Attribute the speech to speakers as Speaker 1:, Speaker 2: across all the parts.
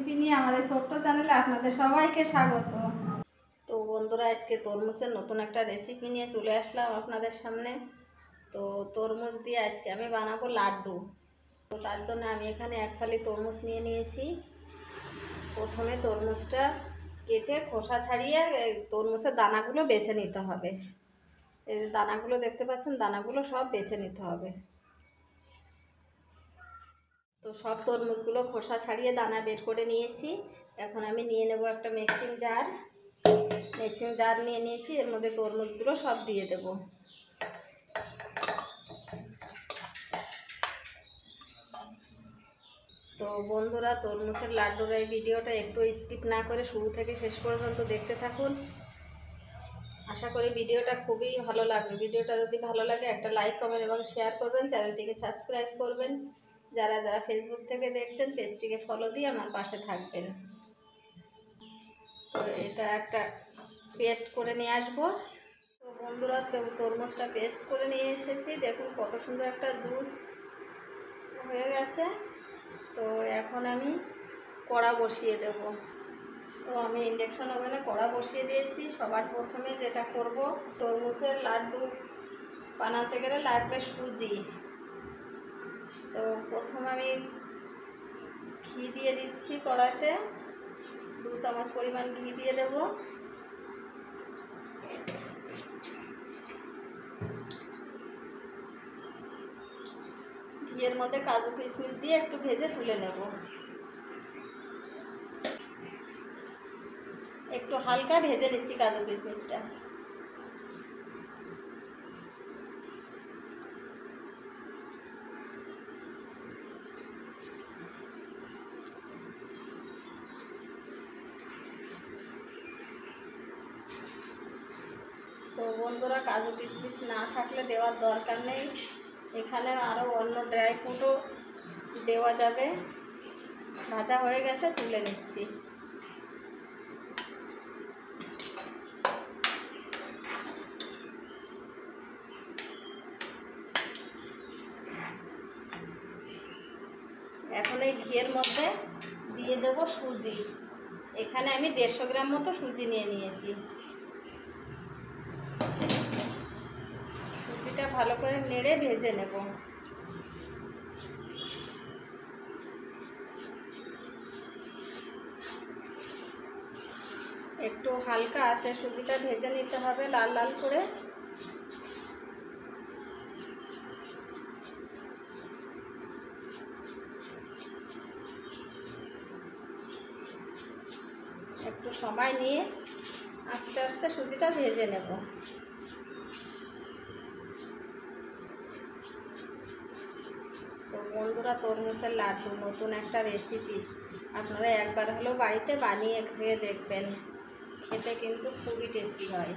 Speaker 1: Recipe নিয়ে আমার এই ছোট্ট চ্যানেলে আপনাদের সবাইকে স্বাগত।
Speaker 2: তো বন্ধুরা, আজকে তরমুজের নতুন একটা রেসিপি নিয়ে চলে আসলাম আপনাদের সামনে। তো তরমুজ দিয়ে আজকে আমি বানাবো লাড্ডু। তো তার জন্য আমি এখানে এক ফালি তরমুজ নিয়ে নিয়েছি। প্রথমে তরমুজটা কেটে খোসা ছাড়িয়ে তরমুজের দানাগুলো বেছে নিতে হবে। এই যে দানাগুলো দেখতে পাচ্ছেন, দানাগুলো সব বেছে নিতে হবে। তো সব তরমুজগুলো খোসা ছাড়িয়ে দানা বের করে নিয়েছি। এখন আমি নিয়ে নেব একটা মিক্সিং জার নিয়ে নিয়েছি। এর মধ্যে তরমুজগুলো সব দিয়ে দেব। তো বন্ধুরা, তরমুজের লাড্ডুর এই ভিডিওটা একটু স্কিপ না করে শুরু থেকে শেষ পর্যন্ত দেখতে থাকুন। আশা করি ভিডিওটা খুবই ভালো লাগবে। ভিডিওটা যদি ভালো লাগে একটা লাইক, কমেন্ট এবং শেয়ার করবেন। চ্যানেলটিকে সাবস্ক্রাইব করবেন। যারা যারা ফেসবুক থেকে দেখছেন পেজটিকে ফলো দিয়ে আমার পাশে থাকবেন। তো এটা একটা পেস্ট করে নিয়ে আসবো। তো বন্ধুরা, তরমুজটা পেস্ট করে নিয়ে এসেছি। দেখুন কত সুন্দর একটা জুস হয়ে গেছে। তো এখন আমি কড়া বসিয়ে দেব। তো আমি ইন্ডাকশন ওভেনে কড়া বসিয়ে দিয়েছি। সবার প্রথমে যেটা করব, তরমুজের লাড্ডু বানাতে গেলে লাগবে সুজি। তো প্রথম আমি ঘি দিয়ে দিচ্ছি কড়াইতে। 2 চামচ পরিমাণ ঘি দিয়ে দেব। ঘিয়ের মধ্যে কাজু কিশমিশ দিয়ে একটু ভেজে তুলে নেব। একটু হালকা ভেজে নিচ্ছি কাজু কিশমিশটা। তো বন্ধুরা, কাজু কিশমিশ না থাকলে দেওয়ার দরকার নেই। এখানে আরও অন্য ড্রাই ফ্রুটও দেওয়া যাবে। ভাজা হয়ে গেছে, তুলে নিচ্ছি। এখন এই ঘিয়ের মধ্যে দিয়ে দেব সুজি। এখানে আমি 150 গ্রাম মতো সুজি নিয়ে নিয়েছি। সুজিটা ভালো করে নেড়ে ভেজে নেব। একটু হালকা আছে সুজিটা ভেজে নিতে হবে লাল লাল করে। একটু সময় নিয়ে আস্তে আস্তে সুজিটা ভেজে নেব। তো বন্ধুরা, তরমুজের লাড্ডু নতুন একটা রেসিপি। আপনারা একবার হলেও বাড়িতে বানিয়ে খেয়ে দেখবেন। খেতে কিন্তু খুবই টেস্টি হয়।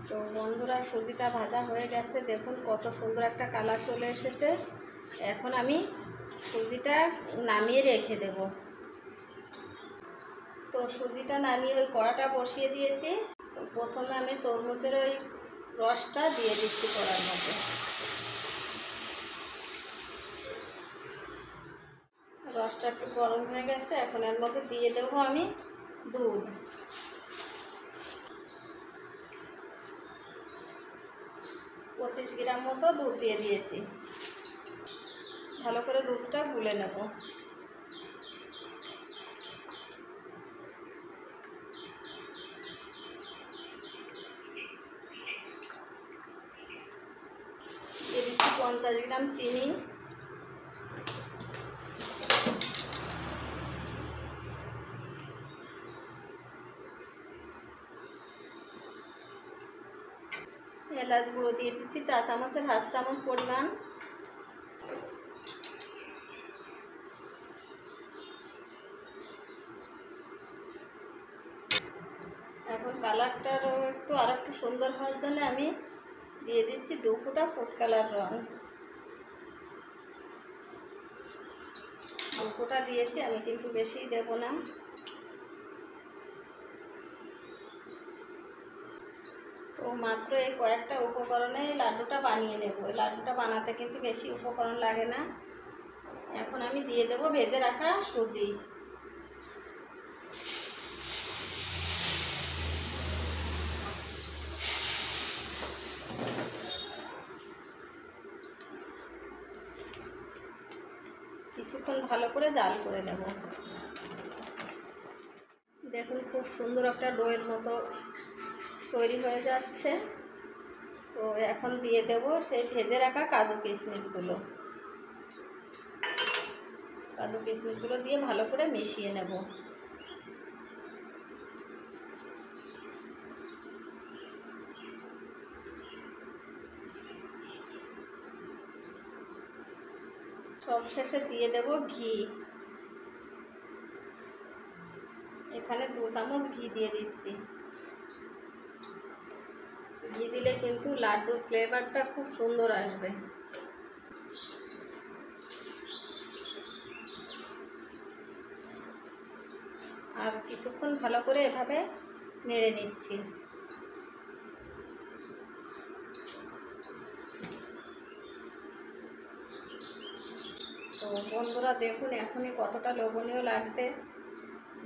Speaker 2: তো বন্ধুরা, সুজিটা ভাজা হয়ে গেছে। দেখুন কত সুন্দর একটা কালার চলে এসেছে। এখন আমি সুজিটা নামিয়ে রেখে দেব। তো সুজিটা নামিয়ে ওই কড়াটা বসিয়ে দিয়েছি। তো প্রথমে আমি তরমুজের ওই রসটা দিয়ে দিচ্ছি কড়ার মধ্যে। রসটা একটু গরম হয়ে গেছে। এখন এর মধ্যে দিয়ে দেবো আমি দুধ। পঁচিশ গ্রাম মতো দুধ দিয়ে দিয়েছি। ভালো করে দুধটা গুলে নেব। দিয়ে দিচ্ছি 50 গ্রাম চিনি। এলাচ গুঁড়ো দিয়ে দিচ্ছি 4 চামচের 1/2 চামচ পরিমাণ। এখন কালারটারও আর একটু সুন্দর হওয়ার জন্য আমি দিয়ে দিচ্ছি 2 ফোঁটা ফুড কালার রং। 2 ফোঁটা দিয়েছি, আমি কিন্তু বেশি দেব না। তো মাত্র এই কয়েকটা উপকরণে লাড্ডুটা বানিয়ে নেব। লাড্ডুটা বানাতে কিন্তু বেশি উপকরণ লাগে না। এখন আমি দিয়ে দেব ভেজে রাখা সুজি। কিছুক্ষণ ভালো করে জাল করে নেব। দেখুন খুব সুন্দর একটা ডোয়ের মতো তৈরি হয়ে যাচ্ছে। তো এখন দিয়ে দেব সেই ভেজে রাখা কাজু কিশমিশগুলো। কাজু কিশমিশগুলো দিয়ে ভালো করে মিশিয়ে নেব। সব শেষে দিয়ে দেব ঘি। এখানে 2 চামচ ঘি দিয়ে দিচ্ছি। ঘি দিলে কিন্তু লাড্ডুর ফ্লেভারটা খুব সুন্দর আসবে। আর কিছুক্ষণ ভালো করে এভাবে নেড়ে নিচ্ছি। তো বন্ধুরা দেখুন এখনই কতটা লোভনীয় লাগছে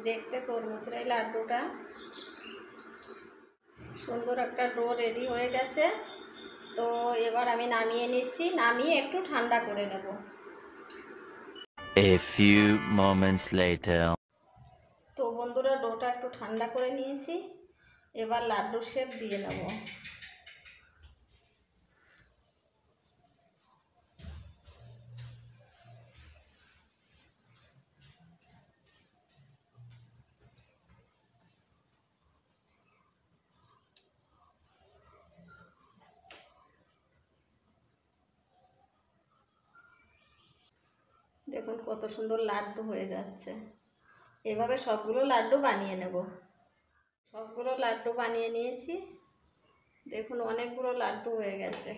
Speaker 2: দেখতে তরমুজের এই লাড্ডুটা। সুন্দর একটা ডো রেডি হয়ে গেছে। তো এবার আমি নামিয়ে নিচ্ছি, নামিয়ে একটু ঠান্ডা করে নেব।
Speaker 3: A few moments later.
Speaker 2: তো বন্ধুরা ডোটা একটু ঠান্ডা করে নিয়েছি, এবার লাড্ডুর শেপ দিয়ে নেব। দেখুন কত সুন্দর লাড্ডু হয়ে যাচ্ছে। এভাবে সবগুলো লাড্ডু বানিয়ে নেব। সবগুলো লাড্ডু বানিয়ে নিয়েছি। দেখুন অনেকগুলো লাড্ডু হয়ে গেছে।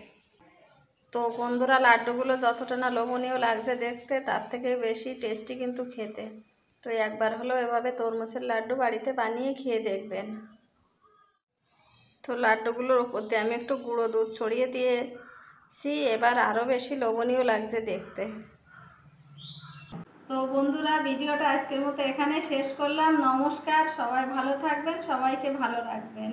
Speaker 2: তো বন্ধুরা লাড্ডুগুলো যতটা না লোভনীয় লাগছে দেখতে, তার থেকে বেশি টেস্টি কিন্তু খেতে। তো একবার হলেও এভাবে তরমুজের লাড্ডু বাড়িতে বানিয়ে খেয়ে দেখবেন। তো লাড্ডুগুলোর উপর দিয়ে আমি একটু গুঁড়ো দুধ ছড়িয়ে দিয়েছি, এবার আরও বেশি লোভনীয় লাগছে দেখতে।
Speaker 1: তো বন্ধুরা ভিডিওটা আজকের মতো এখানে শেষ করলাম। নমস্কার, সবাই ভালো থাকবেন, সবাইকে ভালো রাখবেন।